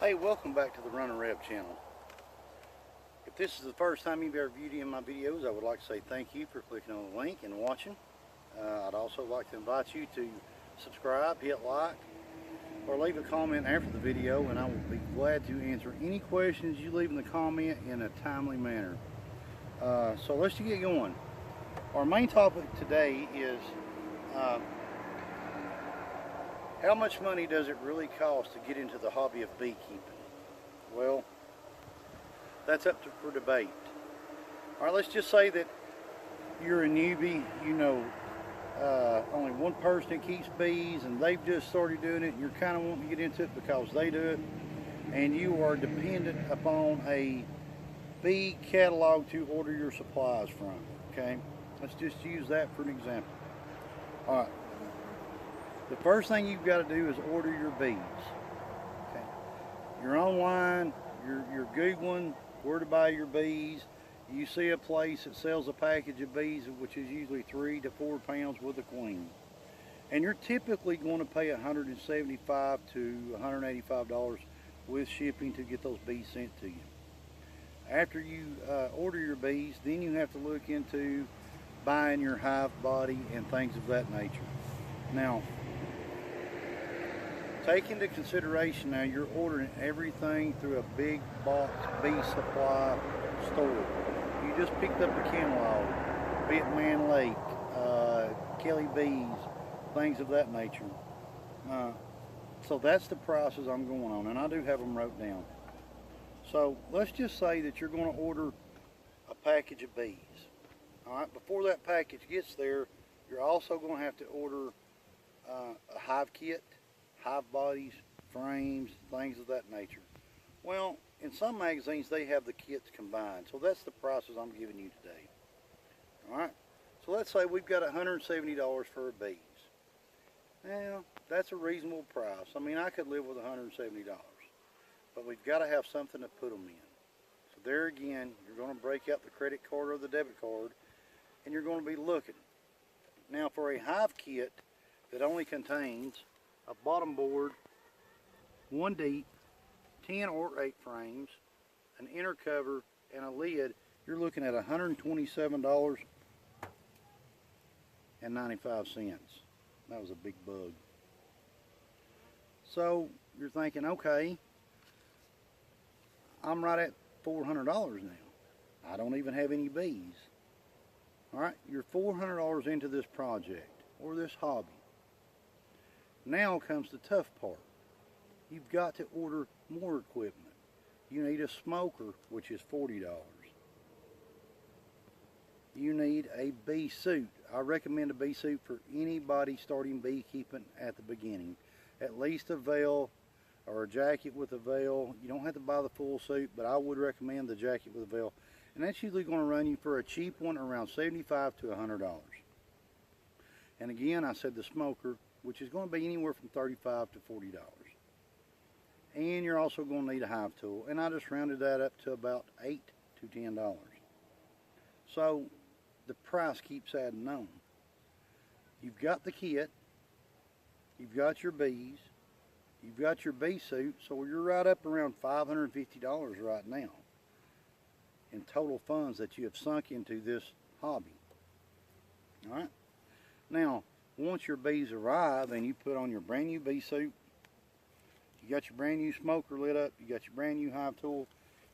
Hey, welcome back to the Runner Rev channel. If this is the first time you've ever viewed any of my videos, I would like to say thank you for clicking on the link and watching. I'd also like to invite you to subscribe, hit like, or leave a comment after the video, and I will be glad to answer any questions you leave in the comment in a timely manner. So let's get going. Our main topic today is how much money does it really cost to get into the hobby of beekeeping? Well, that's up for debate. All right, let's just say that you're a newbie, you know only one person that keeps bees and they've just started doing it, and you're kind of wanting to get into it because they do it, and you are dependent upon a bee catalog to order your supplies from, okay? Let's just use that for an example. All right. The first thing you've got to do is order your bees. Okay. You're online, you're Googling where to buy your bees. You see a place that sells a package of bees, which is usually 3 to 4 pounds with a queen. And you're typically going to pay $175 to $185 with shipping to get those bees sent to you. After you order your bees, then you have to look into buying your hive body and things of that nature. Now, take into consideration now you're ordering everything through a big box bee supply store. You just picked up a catalog, be it Man Lake, Kelly Bees, things of that nature. So that's the prices I'm going on, and I do have them wrote down. So let's just say that you're going to order a package of bees. All right, before that package gets there, you're also going to have to order a hive kit, hive bodies, frames, things of that nature. Well, in some magazines they have the kits combined, so that's the prices I'm giving you today. Alright, so let's say we've got $170 for our bees. Now, that's a reasonable price. I mean, I could live with $170, but we've got to have something to put them in. So there again, you're going to break out the credit card or the debit card, and you're going to be looking. Now, for a hive kit that only contains a bottom board, 1 deep, 10 or 8 frames, an inner cover, and a lid, you're looking at $127.95. That was a big bug. So you're thinking, okay, I'm right at $400 now. I don't even have any bees. All right, you're $400 into this project or this hobby. Now comes the tough part. You've got to order more equipment. You need a smoker, which is $40. You need a bee suit. I recommend a bee suit for anybody starting beekeeping at the beginning. At least a veil or a jacket with a veil. You don't have to buy the full suit, but I would recommend the jacket with a veil. And that's usually going to run you for a cheap one around $75 to $100. And again, I said the smoker, which is going to be anywhere from $35 to $40. And you're also going to need a hive tool, and I just rounded that up to about $8 to $10. So the price keeps adding on. You've got the kit, you've got your bees, you've got your bee suit, so you're right up around $550 right now in total funds that you have sunk into this hobby. All right. Now, once your bees arrive and you put on your brand new bee suit, you got your brand new smoker lit up, you got your brand new hive tool,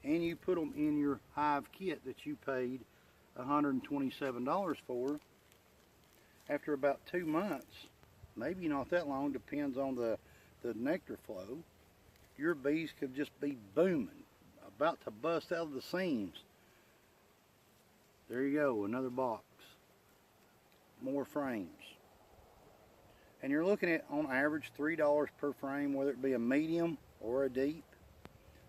and you put them in your hive kit that you paid $127 for, after about 2 months, maybe not that long, depends on the nectar flow, your bees could just be booming, about to bust out of the seams. There you go, another box, more frames. And you're looking at, on average, $3 per frame, whether it be a medium or a deep.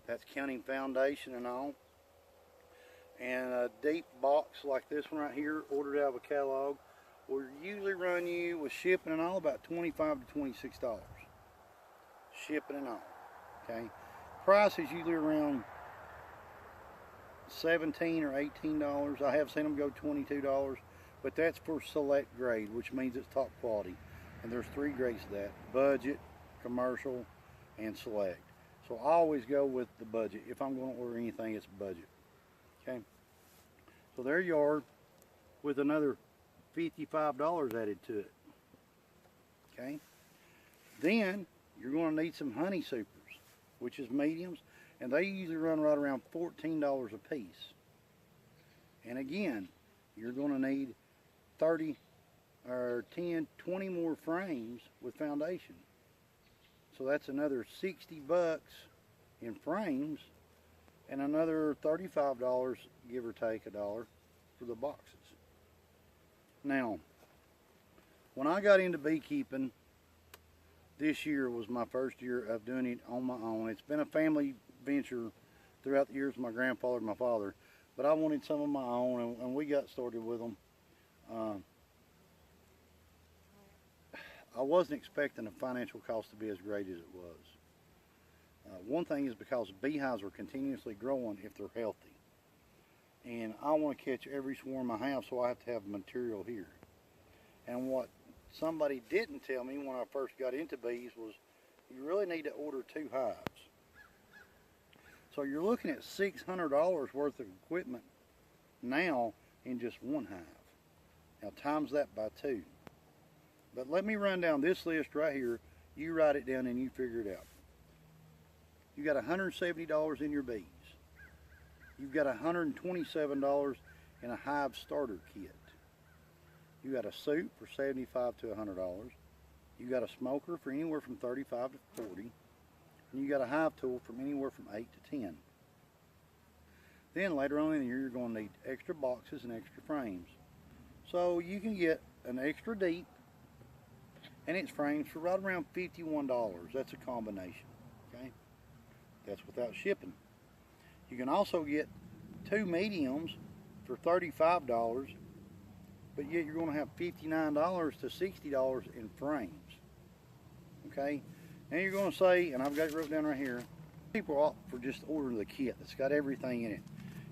That's counting foundation and all. And a deep box like this one right here, ordered out of a catalog, will usually run you, with shipping and all, about $25 to $26. Shipping and all, okay? Price is usually around $17 or $18. I have seen them go $22, but that's for select grade, which means it's top quality. And there's 3 grades of that: budget, commercial, and select. So I always go with the budget. If I'm going to order anything, it's budget. Okay. So there you are with another $55 added to it. Okay. Then you're going to need some honey supers, which is mediums, and they usually run right around $14 a piece. And again, you're going to need 30 or 10, 20 more frames with foundation. So that's another 60 bucks in frames and another $35, give or take a dollar, for the boxes. Now, when I got into beekeeping, this year was my first year of doing it on my own. It's been a family venture throughout the years of my grandfather and my father, but I wanted some of my own, and we got started with them. I wasn't expecting the financial cost to be as great as it was. One thing is because beehives are continuously growing if they're healthy. And I want to catch every swarm I have, so I have to have material here. And what somebody didn't tell me when I first got into bees was you really need to order 2 hives. So you're looking at $600 worth of equipment now in just 1 hive. Now times that by 2. But let me run down this list right here. You write it down and you figure it out. You got $170 in your bees. You've got $127 in a hive starter kit. You got a suit for $75 to $100. You got a smoker for anywhere from $35 to $40. And you got a hive tool from anywhere from $8 to $10. Then later on in the year, you're going to need extra boxes and extra frames. So you can get an extra deep and its frames for right around $51. That's a combination. Okay, that's without shipping. You can also get 2 mediums for $35, but yet you're going to have $59 to $60 in frames. Okay, now you're going to say, and I've got it wrote down right here, people opt for just ordering the kit that's got everything in it.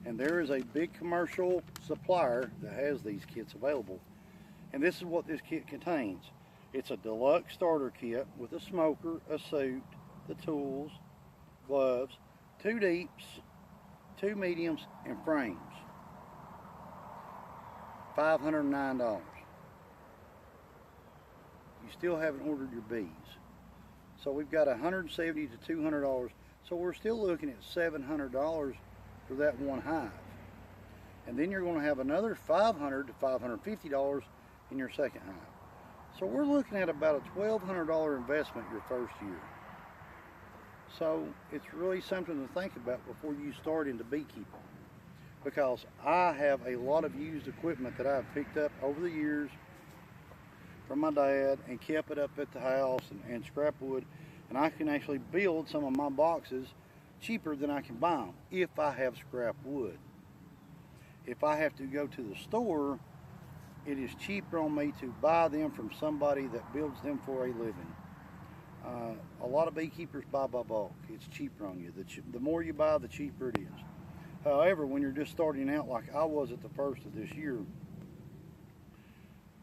And there is a big commercial supplier that has these kits available. And this is what this kit contains. It's a deluxe starter kit with a smoker, a suit, the tools, gloves, 2 deeps, 2 mediums, and frames. $509. You still haven't ordered your bees. So we've got $170 to $200. So we're still looking at $700 for that 1 hive. And then you're going to have another $500 to $550 in your second hive. So we're looking at about a $1,200 investment your first year. So it's really something to think about before you start into beekeeping. Because I have a lot of used equipment that I've picked up over the years from my dad and kept it up at the house and scrap wood. And I can actually build some of my boxes cheaper than I can buy them if I have scrap wood. If I have to go to the store, it is cheaper on me to buy them from somebody that builds them for a living. A lot of beekeepers buy by bulk. It's cheaper on you. The more you buy, the cheaper it is. However, when you're just starting out like I was at the first of this year,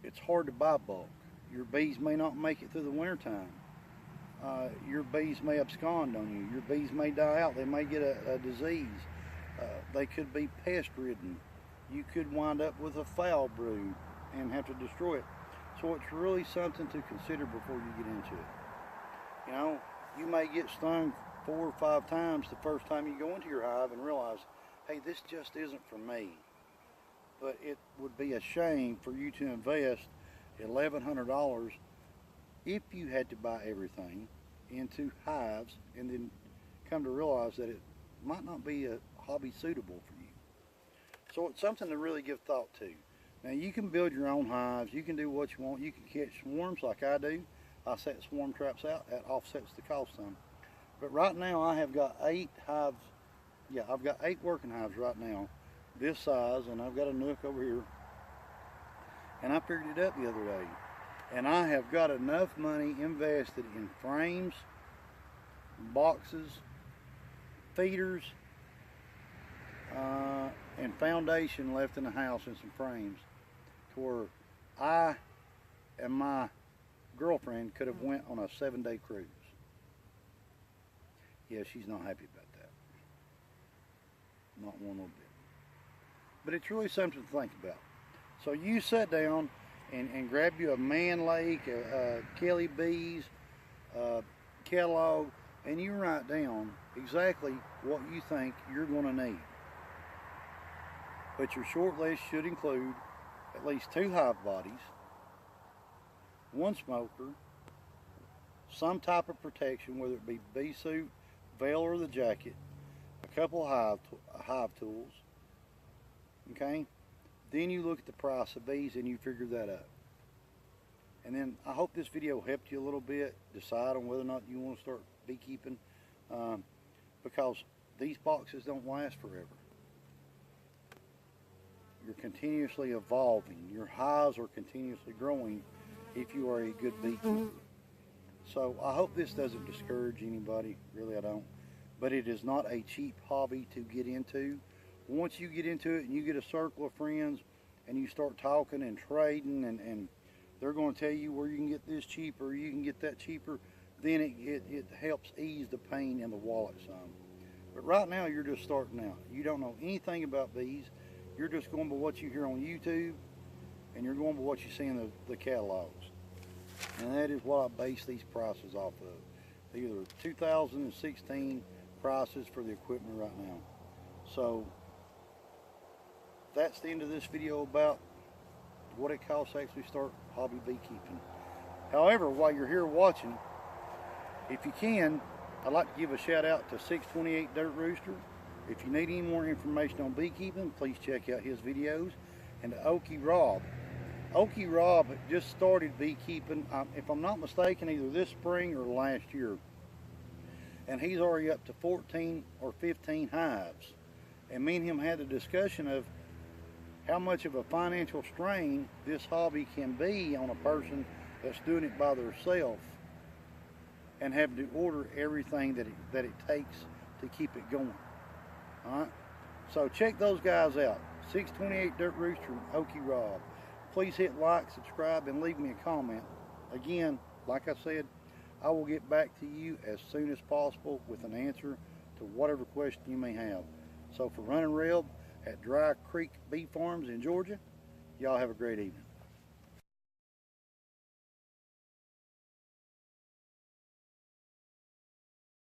it's hard to buy bulk. Your bees may not make it through the winter time. Your bees may abscond on you. Your bees may die out. They may get a disease. They could be pest ridden. You could wind up with a foul brood and have to destroy it. So it's really something to consider before you get into it. You know, you may get stung 4 or 5 times the first time you go into your hive and realize, hey, this just isn't for me. But it would be a shame for you to invest $1,100 if you had to buy everything into hives and then come to realize that it might not be a hobby suitable for you. So it's something to really give thought to. Now you can build your own hives, you can do what you want, you can catch swarms like I do. I set swarm traps out, that offsets the cost some. But right now I have got 8 hives, I've got 8 working hives right now, this size, and I've got a nook over here. And I figured it up the other day. And I have got enough money invested in frames, boxes, feeders, and foundation left in the house and some frames to where I and my girlfriend could have went on a 7-day cruise. Yeah, she's not happy about that. Not one little bit. But it's really something to think about. So you sit down and grab you a Man Lake, Kelly Bees, catalog, and you write down exactly what you think you're going to need. But your short list should include at least 2 hive bodies, 1 smoker, some type of protection, whether it be bee suit, veil, or the jacket, a couple of hive tools, okay? Then you look at the price of bees and you figure that out. And then I hope this video helped you a little bit decide on whether or not you want to start beekeeping, because these boxes don't last forever. You're continuously evolving. Your hives are continuously growing if you are a good beekeeper. So I hope this doesn't discourage anybody. Really, I don't. But it is not a cheap hobby to get into. Once you get into it and you get a circle of friends and you start talking and trading, and they're going to tell you where you can get this cheaper, you can get that cheaper, then it helps ease the pain in the wallet some. But right now you're just starting out. You don't know anything about bees. You're just going by what you hear on YouTube, and you're going by what you see in the catalogs. And that is what I base these prices off of. These are 2016 prices for the equipment right now. So that's the end of this video about what it costs to actually start hobby beekeeping. However, while you're here watching, if you can, I'd like to give a shout out to 628 Dirt Rooster. If you need any more information on beekeeping, please check out his videos. And to Okie Rob. Okie Rob just started beekeeping, if I'm not mistaken, either this spring or last year. And he's already up to 14 or 15 hives. And me and him had a discussion of how much of a financial strain this hobby can be on a person that's doing it by themselves and having to order everything that it takes to keep it going. Alright, so check those guys out. 628 Dirt Rooster and Okie Rob. Please hit like, subscribe, and leave me a comment. Again, like I said, I will get back to you as soon as possible with an answer to whatever question you may have. So for Running Reb at Dry Creek Bee Farms in Georgia, y'all have a great evening.